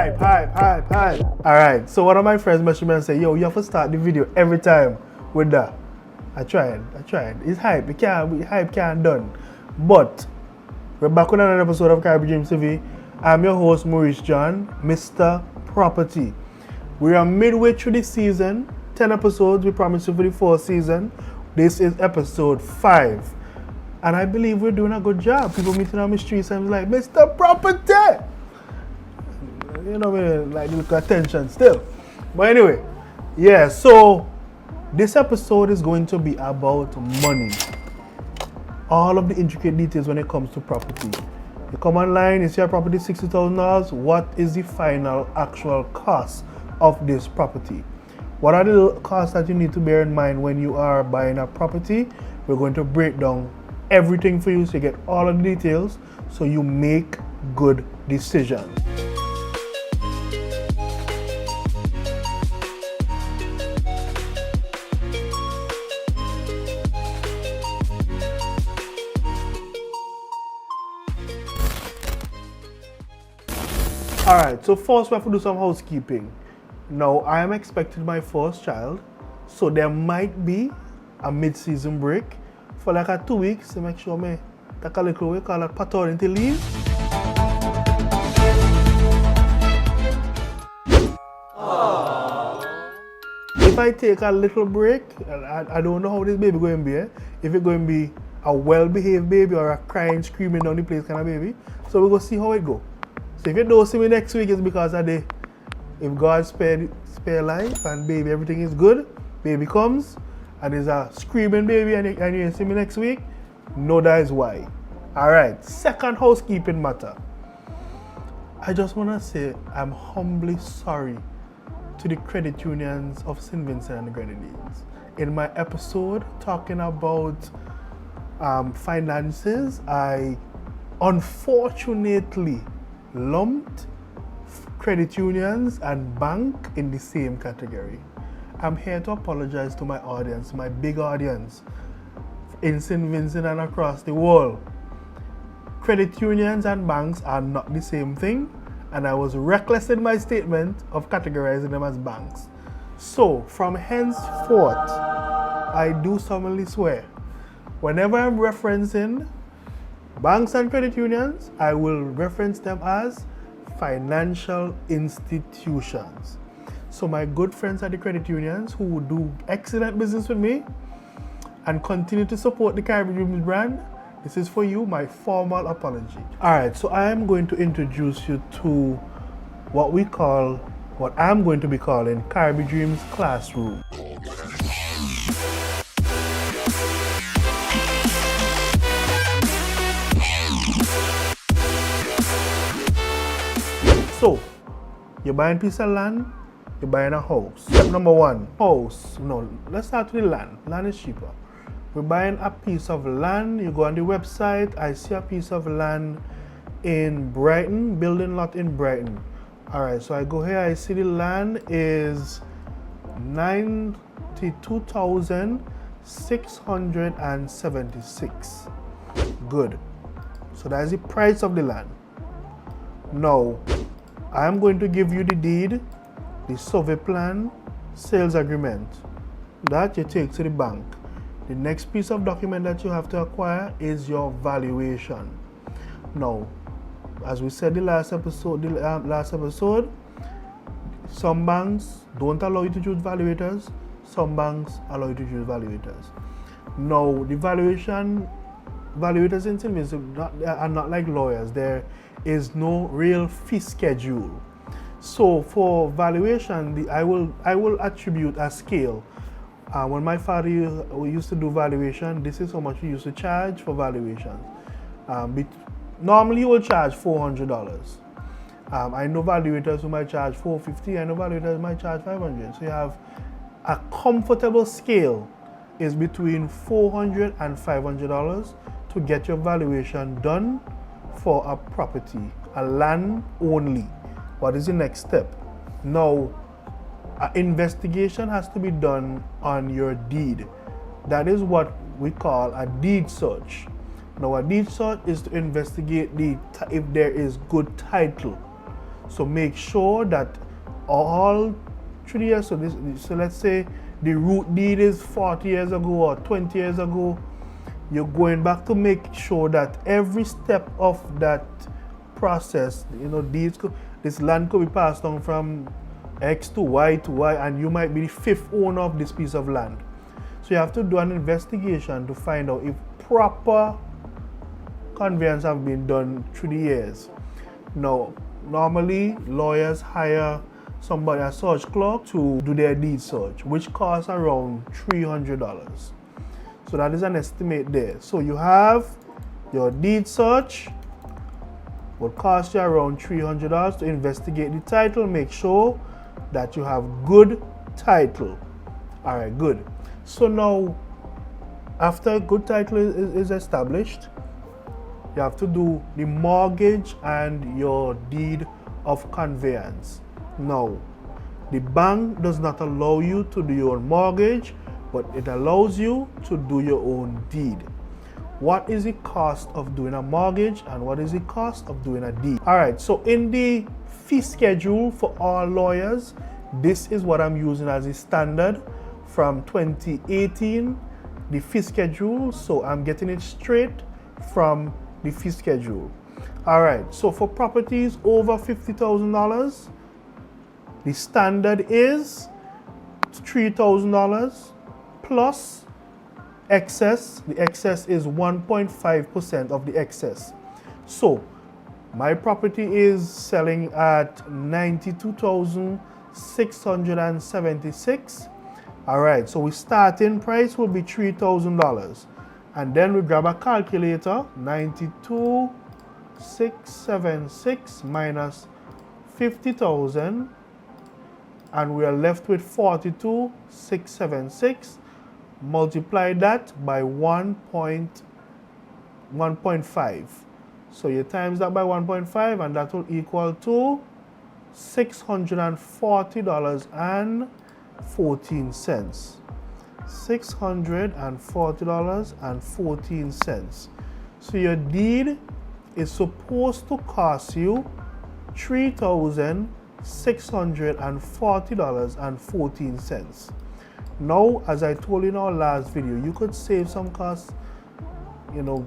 Hype. Alright, so one of my friends messaged me and said, yo, you have to start the video every time with that. I tried. It's hype. Hype can't done. But we're back with another episode of CaribiDreams TV. I'm your host, Maurice John, Mr. Property. We are midway through the season. 10 episodes, we promised you for the fourth season. This is episode 5. And I believe we're doing a good job. People meeting on the streets and like, Mr. Property! You know, like, look at attention still. But anyway, yeah, so this episode is going to be about money. All of the intricate details when it comes to property. You come online, you see a property $60,000. What is the final actual cost of this property? What are the costs that you need to bear in mind when you are buying a property? We're going to break down everything for you so you get all of the details so you make good decisions. Alright, so first we have to do some housekeeping. Now, I am expecting my first child, so there might be a mid-season break for like 2 weeks to make sure me take a little, we call it paternity leave. Aww. If I take a little break, I don't know how this baby going to be. If it's going to be a well-behaved baby or a crying, screaming down the place kind of baby. So we're going to see how it goes. So if you don't see me next week, it's because of if God spare life and baby, everything is good, baby comes, and there's a screaming baby and you see me next week, know that is why. Alright, second housekeeping matter. I just want to say I'm humbly sorry to the credit unions of St. Vincent and the Grenadines. In my episode talking about finances, I unfortunately lumped credit unions and bank in the same category. I'm here to apologize to my audience, my big audience in St. Vincent and across the world. Credit unions and banks are not the same thing, and I was reckless in my statement of categorizing them as banks. So, from henceforth, I do solemnly swear, whenever I'm referencing banks and credit unions, I will reference them as financial institutions. So my good friends at the credit unions who do excellent business with me and continue to support the CaribiDreams brand, this is for you, my formal apology. Alright, so I am going to introduce you to what I'm going to be calling CaribiDreams Classroom. So, you're buying a piece of land, you're buying a house. Step number 1, house. No, let's start with the land. Land is cheaper. We're buying a piece of land, you go on the website, I see a piece of land in Brighton, building lot in Brighton. Alright, so I go here, I see the land is 92,676. Good. So that's the price of the land. Now, I am going to give you the deed, the survey plan, sales agreement. That you take to the bank. The next piece of document that you have to acquire is your valuation. Now, as we said the last episode, some banks don't allow you to choose valuators. Some banks allow you to choose valuators. Now, the valuators in St. Vincent are not like lawyers. There is no real fee schedule. So for valuation, I will attribute a scale. When my father used to do valuation, this is how much he used to charge for valuation. Normally he will charge $400. I know valuators who might charge $450. I know valuators who might charge $500. So you have a comfortable scale is between $400 and $500 to get your valuation done for a property, a land only. What is the next step? Now, an investigation has to be done on your deed. That is what we call a deed search. Now, a deed search is to investigate if there is good title. So make sure that all 3 years, so let's say the root deed is 40 years ago or 20 years ago, you're going back to make sure that every step of that process, this land could be passed on from X to Y to Y, and you might be the 5th owner of this piece of land. So you have to do an investigation to find out if proper conveyance have been done through the years. Now, normally lawyers hire somebody, a search clerk, to do their deed search, which costs around $300. So that is an estimate there. So you have your deed search, will cost you around $300 to investigate the title, make sure that you have good title. All right, good. So now, after good title is established, you have to do the mortgage and your deed of conveyance. Now, the bank does not allow you to do your own mortgage, but it allows you to do your own deed. What is the cost of doing a mortgage and what is the cost of doing a deed? All right, so in the fee schedule for all lawyers, this is what I'm using as a standard from 2018, the fee schedule. So I'm getting it straight from the fee schedule. All right, so for properties over $50,000, the standard is $3,000 plus excess. The excess is 1.5% of the excess. So my property is selling at $92,676. All right, so we starting price will be $3,000, and then we grab a calculator. 92,676 minus 50,000, and we are left with 42,676. Multiply that by 1.5. So you times that by 1.5, and that will equal to $640.14. $640.14. So your deed is supposed to cost you $3,640.14. Now, as I told you in our last video, you could save some costs. You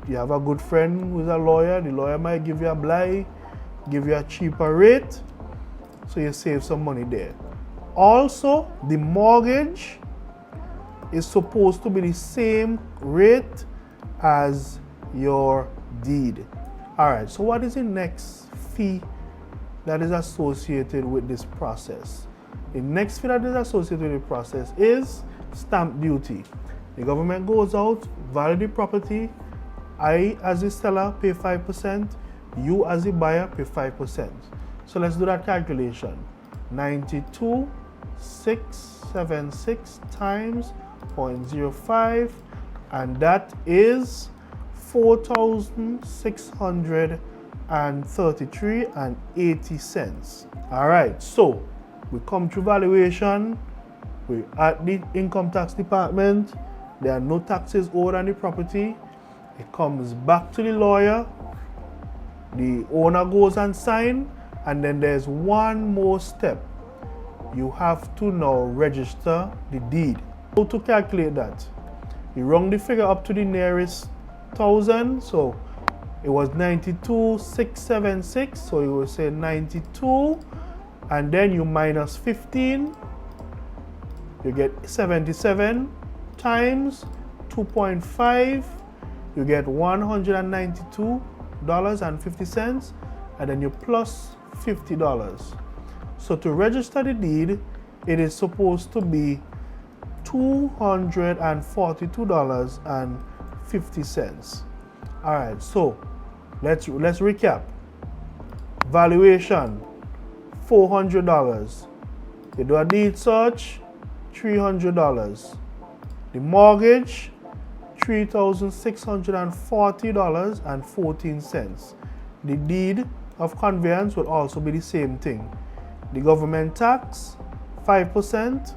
have a good friend who's a lawyer. The lawyer might give you a blight, give you a cheaper rate, so you save some money there. Also, the mortgage is supposed to be the same rate as your deed. All right, so what is the next fee that is associated with this process? The next fee that is associated with the process is stamp duty. The government goes out, value the property. I, as a seller, pay 5%. You, as a buyer, pay 5%. So let's do that calculation. 92,676 times 0.05, and that is $4,633.80. All right, so we come to valuation. We're at the income tax department. There are no taxes owed on the property. It comes back to the lawyer. The owner goes and signs, and then there's one more step. You have to now register the deed. How to calculate that? You round the figure up to the nearest thousand. So it was 92,676. So you will say 92, and then you minus 15. You get 77 times 2.5. You get $192.50, and then you plus $50. So to register the deed, it is supposed to be $242.50. All right, so let's recap. Valuation, $400. You do a deed search, $300. The mortgage, $3,640.14. The deed of conveyance will also be the same thing. The government tax, 5%,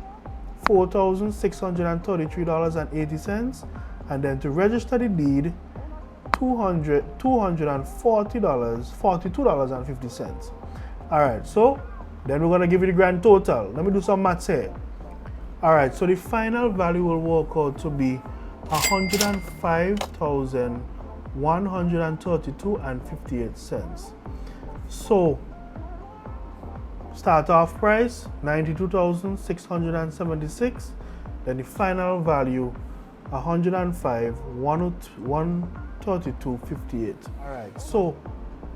$4,633.80, and then to register the deed, $42.50. Alright, so then we're going to give you the grand total. Let me do some maths here. Alright, so the final value will work out to be 105,132.58. So start off price 92,676, then the final value 105,132.58. Alright, so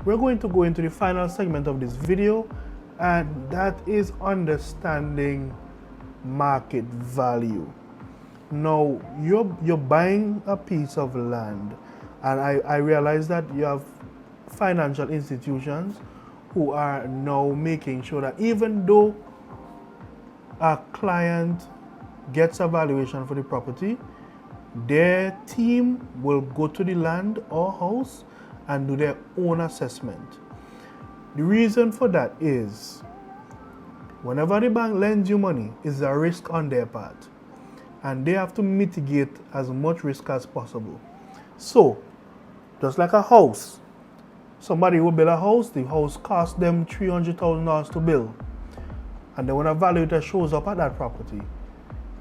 we're going to go into the final segment of this video, and that is understanding market value. Now you're buying a piece of land, and I realize that you have financial institutions who are now making sure that even though a client gets a valuation for the property, their team will go to the land or house and do their own assessment. The reason for that is whenever the bank lends you money, it's a risk on their part, and they have to mitigate as much risk as possible. So just like a house, somebody will build a house, the house costs them $300,000 to build, and then when a valuator shows up at that property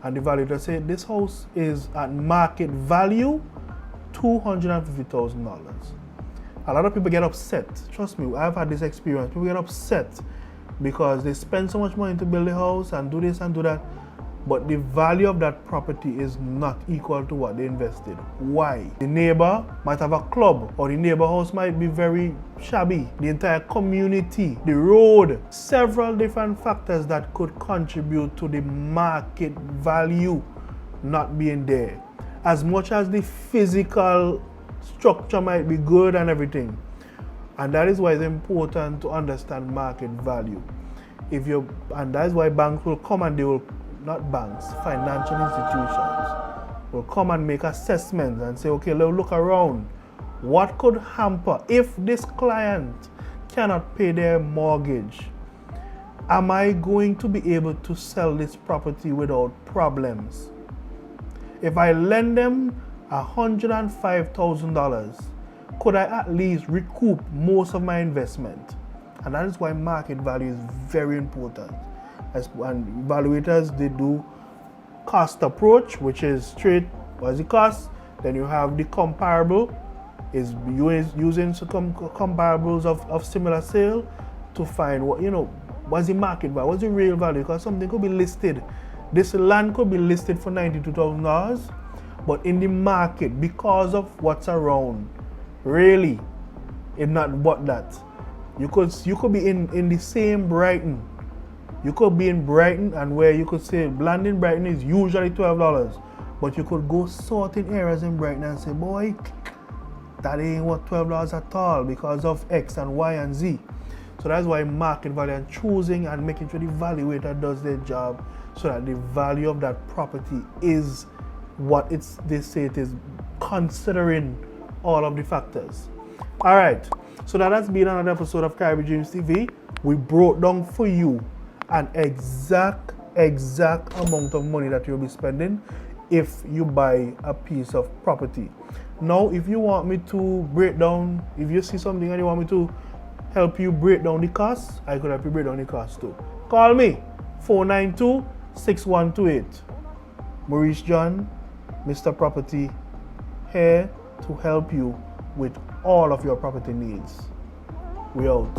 and the valuator says this house is at market value $250,000, a lot of people get upset. Trust me, I've had this experience. People get upset because they spend so much money to build a house and do this and do that, but the value of that property is not equal to what they invested. Why? The neighbor might have a club, or the neighbor house might be very shabby. The entire community, the road, several different factors that could contribute to the market value not being there. As much as the physical structure might be good and everything. And that is why it's important to understand market value. And that is why banks will come and they will, not banks, financial institutions will come and make assessments and say, okay, let's look around. What could hamper if this client cannot pay their mortgage? Am I going to be able to sell this property without problems? If I lend them $105,000, could I at least recoup most of my investment? And that is why market value is very important. And evaluators, they do cost approach, which is straight, what's the cost? Then you have the comparable, is using some comparables of similar sale to find what's the market value, what's the real value, because something could be listed. This land could be listed for $92,000, but in the market, because of what's around, really, it's not what that. You could be in the same Brighton. You could be in Brighton, and where you could say land in Brighton is usually $12, but you could go certain areas in Brighton and say, boy, that ain't what $12 at all because of X and Y and Z. So that's why market value and choosing and making sure the evaluator does their job so that the value of that property is what they say it is, considering all of the factors. All right, so that has been another episode of CaribiDreams TV. We broke down for you an exact amount of money that you'll be spending if you buy a piece of property. Now, if you want me to break down, if you see something and you want me to help you break down the costs, I could help you break down the costs too. Call me, 492-6128. Maurice John, Mr. Property, here to help you with all of your property needs. We out.